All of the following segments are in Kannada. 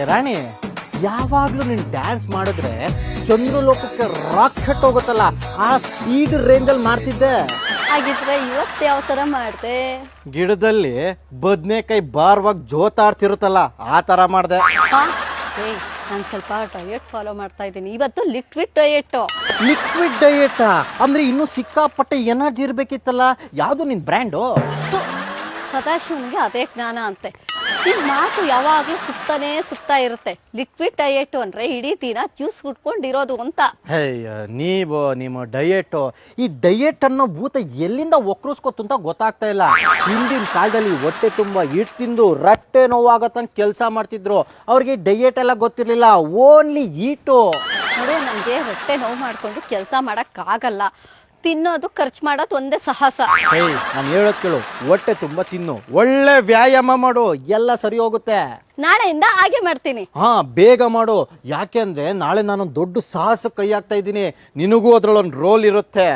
ರಾಣಿ, ಯಾವಾಗ್ಲೂ ನೀನ್ ಡ್ಯಾನ್ಸ್ ಮಾಡಿದ್ರೆ ಚಂದ್ರಲೋಕಕ್ಕೆ ರಾಕೆಟ್ ಹೋಗುತ್ತಲ್ಲ, ಆ ಸ್ಪೀಡ್ ರೇಂಜ್ ಅಲ್ಲಿ ಮಾಡ್ತಿದ್ದೆ. ಹಾಗಿದ್ರೆ ಇವತ್ತು ಯಾವ ತರ ಮಾಡ್ದೆ? ಗಿಡದಲ್ಲಿ ಬದ್ನೆಕಾಯಿ ಬಾರ್ವಾಗ ಜೋತಾಡ್ತಿರುತ್ತಲ್ಲ, ಆ ತರ ಮಾಡ್ದೆ. ನಾನು ಸ್ವಲ್ಪ ಡಯಟ್ ಫಾಲೋ ಮಾಡ್ತಾ ಇದ್ದೀನಿ. ಇವತ್ತು ಲಿಕ್ವಿಡ್ ಡಯಟ್. ಲಿಕ್ವಿಡ್ ಡಯಟ್ ಅಂದ್ರೆ ಇನ್ನೂ ಸಿಕ್ಕಾಪಟ್ಟೆ ಎನರ್ಜಿ ಇರ್ಬೇಕಿತ್ತಲ್ಲ. ಯಾವ್ದು ನಿನ್ ಬ್ರ್ಯಾಂಡು? ಸದಾಶಿವನಿಗೆ ಅದೇ ಜ್ಞಾನ ಅಂತೆ. ಈ ಮಾತು ಯಾವಾಗ್ಲೂ ಸುತ್ತಾ ಇರುತ್ತೆ. ಲಿಕ್ವಿಡ್ ಡಯಟ್ ಅಂದ್ರೆ ಇಡೀ ದಿನ ಜ್ಯೂಸ್ ಕುಟ್ಕೊಂಡಿರೋದು ಅಂತ. ನೀವು ನಿಮ್ಮ ಡಯಟ್, ಈ ಡಯಟ್ ಅನ್ನೋ ಭೂತ ಎಲ್ಲಿಂದ ಒಕ್ರಿಸ್ಕೊತ್ತು ಅಂತ ಗೊತ್ತಾಗ್ತಾ ಇಲ್ಲ. ಹಿಂದಿನ ಕಾಲದಲ್ಲಿ ಹೊಟ್ಟೆ ತುಂಬಾ ಹಿಟ್ಟು ತಿಂದು ರಟ್ಟೆ ನೋವಾಗತ್ತಂತ ಕೆಲಸ ಮಾಡ್ತಿದ್ರು. ಅವ್ರಿಗೆ ಡಯಟ್ ಎಲ್ಲ ಗೊತ್ತಿರ್ಲಿಲ್ಲ, ಓನ್ಲಿ ಈಟು. ನೋಡಿ, ನನಗೆ ಹೊಟ್ಟೆ ನೋವು ಮಾಡ್ಕೊಂಡು ಕೆಲಸ ಮಾಡಕ್ ಆಗಲ್ಲ. ತಿನ್ನೋದು ಖರ್ಚು ಮಾಡೋದು ಒಂದೇ ಸಾಹಸ. ನಾನು ಹೇಳೋದ್ ಕೇಳು, ಹೊಟ್ಟೆ ತುಂಬಾ ತಿನ್ನು, ಒಳ್ಳೆ ವ್ಯಾಯಾಮ ಮಾಡು, ಎಲ್ಲ ಸರಿ ಹೋಗುತ್ತೆ. ನಾಳೆಯಿಂದ ಹಾಗೆ ಮಾಡ್ತೀನಿ. ಹಾ, ಬೇಗ ಮಾಡು. ಯಾಕೆಂದ್ರೆ ನಾಳೆ ನಾನು ದೊಡ್ಡ ಸಾಹಸ ಕೈ ಹಾಕ್ತಾ ಇದ್ದೀನಿ. ನಿನಗೂ ಅದ್ರಲ್ಲೊಂದು ರೋಲ್ ಇರುತ್ತೆ.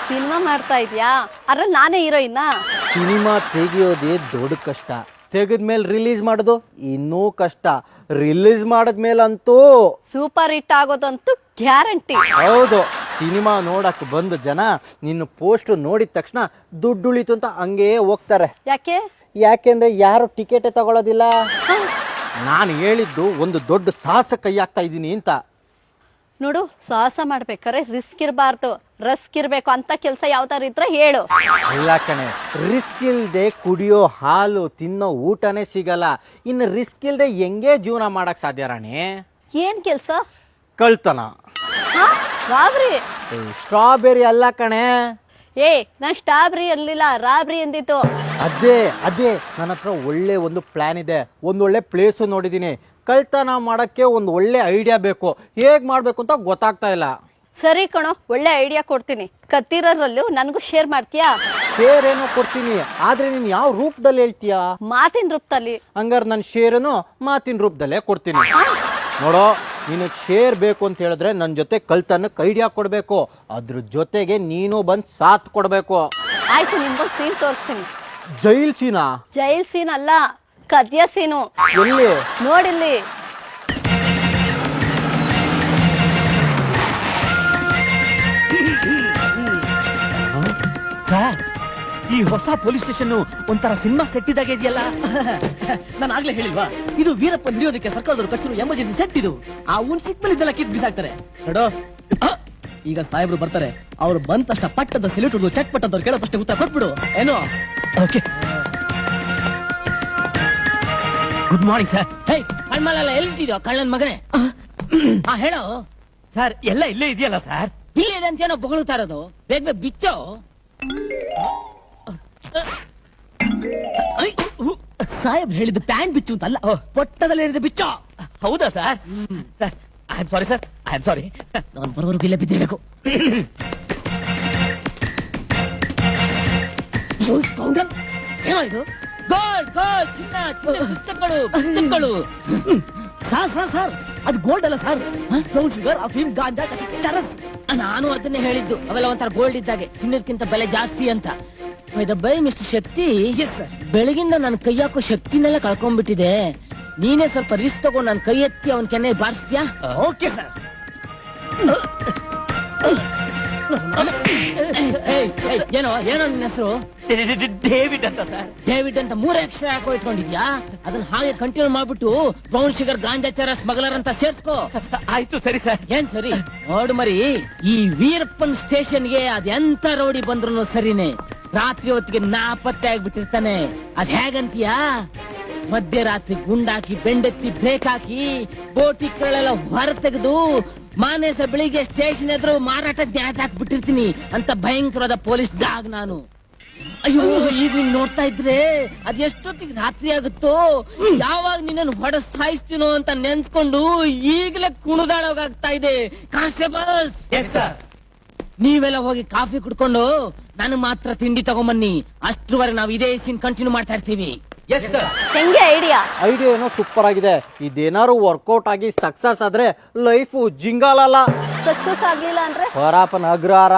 ಸಿನಿಮಾ ಮಾಡ್ತಾ ಇದ್ಯಾ? ಅದ್ರಲ್ಲಿ ನಾನೇ ಹೀರೋಯಿನ್ನ? ಸಿನಿಮಾ ತೆಗಿಯೋದೇ ದೊಡ್ಡ ಕಷ್ಟ, ತೆಗೆದ್ಮೇಲೆ ರಿಲೀಸ್ ಮಾಡೋದು ಇನ್ನೂ ಕಷ್ಟ. ರಿಲೀಸ್ ಮಾಡದ್ಮೇಲಂತೂ ಸೂಪರ್ ಹಿಟ್ ಆಗೋದಂತೂ ಗ್ಯಾರಂಟಿ. ಹೌದು. ಸಿನಿಮಾ ನೋಡಕ್ ಬಂದ ಜನ ನಿನ್ನ ಪೋಸ್ಟ್ ನೋಡಿದ ತಕ್ಷಣ ದುಡ್ಡು ಉಳಿತು ಅಂತ ಹಂಗೇ ಹೋಗ್ತಾರೆ. ಯಾಕೆಂದ್ರೆ ಯಾರು ಟಿಕೆಟ್ ತಗೊಳ್ಳೋದಿಲ್ಲ. ನಾನು ಹೇಳಿದ್ದು ಒಂದು ದೊಡ್ಡ ಸಾಹಸ ಕೈ ಹಾಕ್ತಾ ಇದ್ದೀನಿ ಅಂತ. ನೋಡು, ಸಾಹಸ ಮಾಡ್ಬೇಕಾದ್ರೆ ರಿಸ್ಕ್ ಇರಬಾರ್ದು, ರಸ್ಕ್ ಇರ್ಬೇಕು. ಅಂತ ಕೆಲಸ ಯಾವ್ದಾರು ಇದ್ರೆ ಹೇಳು. ಇಲ್ಲ ಕಣೆ, ರಿಸ್ಕ್ ಇಲ್ದೆ ಕುಡಿಯೋ ಹಾಲು ತಿನ್ನೋ ಊಟನೇ ಸಿಗಲ್ಲ. ಇನ್ನು ರಿಸ್ಕ್ ಇಲ್ದೆ ಹೆಂಗೆ ಜೀವನ ಮಾಡಕ್ ಸಾಧ್ಯ ರಾಣಿ? ಏನ್ ಕೆಲ್ಸ? ಕಳ್ತನ. ರಾಬ್ರಿ? ಸ್ಟ್ರಾಬೆರಿ ಅಲ್ಲ ಕಣೆ. ನಾನ್ ಸ್ಟ್ರಾಬೆರಿ ಅಲ್ಲಿಲ್ಲ, ರಾಬ್ರಿ ಎಂದಿತ್ತು. ಅದೇ ನನ್ನ ಹತ್ರ ಒಳ್ಳೆ ಒಂದು ಪ್ಲಾನ್ ಇದೆ. ಒಂದೊಳ್ಳೆ ಪ್ಲೇಸು ನೋಡಿದೀನಿ. ಕಳ್ತನ ಮಾಡಕ್ಕೆ ಒಂದು ಒಳ್ಳೆ ಐಡಿಯಾ ಬೇಕು. ಹೇಗ್ ಮಾಡ್ಬೇಕು ಅಂತ ಗೊತ್ತಾಗ್ತಾ ಇಲ್ಲ. ಸರಿ ಕಣೋ, ಒಳ್ಳೆ ಐಡಿಯಾ ಕೊಡ್ತೀನಿ. ಕತ್ತಿರೋದ್ರಲ್ಲೂ ನನಗೂ ಶೇರ್ ಮಾಡ್ತೀಯಾ? ಶೇರ್ ಏನೋ ಕೊಡ್ತೀನಿ, ಆದ್ರೆ ನೀನ್ ಯಾವ ರೂಪದಲ್ಲಿ ಹೇಳ್ತೀಯಾ? ಮಾತಿನ ರೂಪದಲ್ಲಿ. ಹಂಗಾರೆ ನನ್ನ ಶೇರನು ಮಾತಿನ ರೂಪದಲ್ಲೇ ಕೊಡ್ತೀನಿ. ನೋಡೋ, ನೀನು ಶೇರ್ ಬೇಕು ಅಂತ ಹೇಳಿದ್ರೆ ನನ್ನ ಜೊತೆ ಕಳ್ತನಕ್ಕೆ ಐಡಿಯಾ ಕೊಡ್ಬೇಕು. ಅದ್ರ ಜೊತೆಗೆ ನೀನು ಬಂದ್ ಸಾಥ್ ಕೊಡ್ಬೇಕು. ಆಯ್ತು, ನಿಮ್ಗೊಂದು ಸೀನ್ ತೋರಿಸ್ತೀನಿ. ಜೈಲ್ ಸೀನಾ? ಜೈಲ್ ಸೀನ್ ಅಲ್ಲ, ಕದ್ಯ ಸೀನು. ಎಲ್ಲಿ? ನೋಡಿಲ್ಲಿ. ಸರ್, ಈ ಹೊಸ ಪೊಲೀಸ್ ಸ್ಟೇಷನ್ ಒಂಥರ ಸಿನಿಮಾ ಸೆಟ್ ಇದ್ದಾಗ ಇದೆಯಲ್ಲ. ನಾನು ಆಗ್ಲೇ ಹೇಳಿಲ್ವಾ, ಇದು ವೀರಪ್ಪ ಹಿಡಿಯೋದಕ್ಕೆ ಸರ್ಕಾರದವರು ಕಟ್ಸಿರೋ ಎಮರ್ಜೆನ್ಸಿ ಸೆಟ್. ಇದು ಆ ಉನ್ ಸಿಕ್ ಮೇಲೆ ಇದೆಲ್ಲ ಕಿತ್ ಬಿಸಾಕ್ತಾರೆ ನೋಡೋ. ಈಗ ಸಾಹೇಬ್ರು ಬರ್ತಾರೆ, ಅವ್ರು ಬಂದ ತಕ್ಷಣ ಪಟ್ಟದ ಸೆಲ್ಯೂಟ್ ಹೊಡೆದು ಚಟ್ ಪಟ್ಟದವ್ರು ಕೇಳೋ ಪ್ರಶ್ನೆ ಉತ್ತರ ಕೊಟ್ಬಿಡು ಏನೋ. Okay, good morning sir. ಕಣ್ಮಲೆಲ್ಲ ಎಲ್ಲಿಟ್ಟಿದ್ಯೋ ಕಳ್ಳನ್ ಮಗನೇ? ಹೇಳೋ ಸರ್, ಎಲ್ಲ ಇಲ್ಲೇ ಇದೆಯಲ್ಲ ಸರ್. ಇಲ್ಲಿದೆ ಅಂತ ಏನೋ ಬೊಗಳುತ್ತಾ ಇರೋದು. ಬೇಗ ಬೇಗ ಬಿಚ್ಚೋ. ಸಾಹೇಬ್ ಹೇಳಿದ ಪ್ಯಾಂಟ್ ಬಿಚ್ಚು ಅಂತಲ್ಲ, ಪೊಟ್ಟದಲ್ಲಿ ಏನಿದೆ ಬಿಚ್ಚೋ. ಹೌದಾ sir? Sir, I am sorry sir, I am sorry. ನಾನು ಬರೋವರೆಗೂ ಇಲ್ಲೇ ಬಿದ್ದಿರ್ಬೇಕು. ಏನೋ ಇದು? ಗೋಲ್ಡ್ ಗೋಲ್ಡ್ ಚಿನ್ನ ಚಿನ್ನ ಪುಸ್ತಕಗಳು ಪುಸ್ತಕಗಳು. ಸರ್, ಅದು ಗೋಲ್ಡ್ ಅಲ್ಲ ಸರ್, ಬ್ರೌನ್ ಶುಗರ್, ಅಫೀಮ್, ಗಾಂಜಾ, ಚರಸ್. ನಾನು ಅದನ್ನೇ ಹೇಳಿದ್ದು, ಅವೆಲ್ಲ ಒಂಥರ ಗೋಲ್ಡ್ ಇದ್ದಾಗೆ, ಚಿನ್ನದಕ್ಕಿಂತ ಬೆಲೆ ಜಾಸ್ತಿ ಅಂತ. ಬೈ ಮಿಸ್ಟರ್ ಶಕ್ತಿ, ಬೆಳಗಿಂದ ನನ್ನ ಕೈ ಹಾಕೋ ಶಕ್ತಿನೆಲ್ಲ ಕಳ್ಕೊಂಡ್ಬಿಟ್ಟಿದೆ. ನೀನೇ ಸ್ವಲ್ಪ ರಿಸ್ಕ್ ತಗೊಂಡು ನನ್ನ ಕೈ ಎತ್ತಿ ಅವನ್ ಕೆನ್ನೆ ಬಾರಿಸ್ತೀಯಾ? Okay sir. ಏನೋ ನಿನ್ನ ಹೆಸರು? ಡೇವಿಡ್ ಅಂತ ಸರ್. ಡೇವಿಡ್ ಅಂತ 3 ಅಕ್ಷರ ಹಾಕೋ ಇಟ್ಕೊಂಡಿದ್ಯಾ? ಅದನ್ನ ಹಾಗೆ ಕಂಟಿನ್ಯೂ ಮಾಡ್ಬಿಟ್ಟು ಬ್ರೌನ್ ಶುಗರ್, ಗಾಂಜಾ, ಚರಸ್, ಸ್ಮಗ್ಲರ್ ಅಂತ ಸೇರ್ಸ್ಕೋ. ಆಯ್ತು, ಸರಿ ಸರ್. ಏನ್ ಸರಿ? ನೋಡು ಮರಿ, ಈ ವೀರಪ್ಪನ್ ಸ್ಟೇಷನ್ಗೆ ಅದೆಂತ ರೌಡಿ ಬಂದ್ರು ಸರಿನೇ, ರಾತ್ರಿ ಹೊತ್ತಿಗೆ ನಾಪತ್ತೆ ಆಗ್ಬಿಟ್ಟಿರ್ತಾನೆ. ಅದ್ ಹೇಗಂತೀಯಾ? ಮಧ್ಯರಾತ್ರಿ ಗುಂಡಾಕಿ, ಬೆಂಡೆತ್ತಿ, ಬ್ರೇಕ್ ಹಾಕಿ, ಬೋಟಿಗಳೆಲ್ಲ ಹೊರ ತೆಗೆದು ಮಾನೇಸ ಬೆಳಿಗ್ಗೆ ಸ್ಟೇಷನ್ ಎದುರು ಮಾರಾಟ ನ್ಯಾಯ ಹಾಕ್ಬಿಟ್ಟಿರ್ತೀನಿ ಅಂತ ಭಯಂಕರವಾದ ಪೊಲೀಸ್ ಡಾಗ್ ನಾನು. ಅಯ್ಯೋ, ಈಗ ನೀನ್ ನೋಡ್ತಾ ಇದ್ರೆ ಅದ್ ಎಷ್ಟೊತ್ತಿಗೆ ರಾತ್ರಿ ಆಗುತ್ತೋ, ಯಾವಾಗ ನಿನ್ನನ್ನು ಹೊಡ ಸಾಯಿಸ್ತೀನೋ ಅಂತ ನೆನ್ಸ್ಕೊಂಡು ಈಗಲೇ ಕುಣಿದಾಡೋಗಾಗ್ತಾ ಇದೆ. ಕಾನ್ಸ್ಟೇಬಲ್ಸ್, ನೀವೆಲ್ಲ ಹೋಗಿ ಕಾಫಿ ಕುಡ್ಕೊಂಡು ನನಗ್ ಮಾತ್ರ ತಿಂಡಿ ತಗೊಂಬನ್ನಿ. ಅಷ್ಟ್ರವರೆಗೆ ನಾವು ಇದೇ ಸೀನ್ ಕಂಟಿನ್ಯೂ ಮಾಡ್ತಾ ಇರ್ತೀವಿ. ಹೆಂಗೆ ಐಡಿಯಾ ಏನೋ ಸೂಪರ್ ಆಗಿದೆ. ಇದೇನಾರು ವರ್ಕೌಟ್ ಆಗಿ ಸಕ್ಸಸ್ ಆದ್ರೆ ಲೈಫು ಜಿಂಗಾಲಲ್ಲ. ಸಕ್ಸಸ್ ಆಗ್ಲಿಲ್ಲ ಅಂದ್ರೆ ಪರಾಪನ ಅಗ್ರಹಾರ.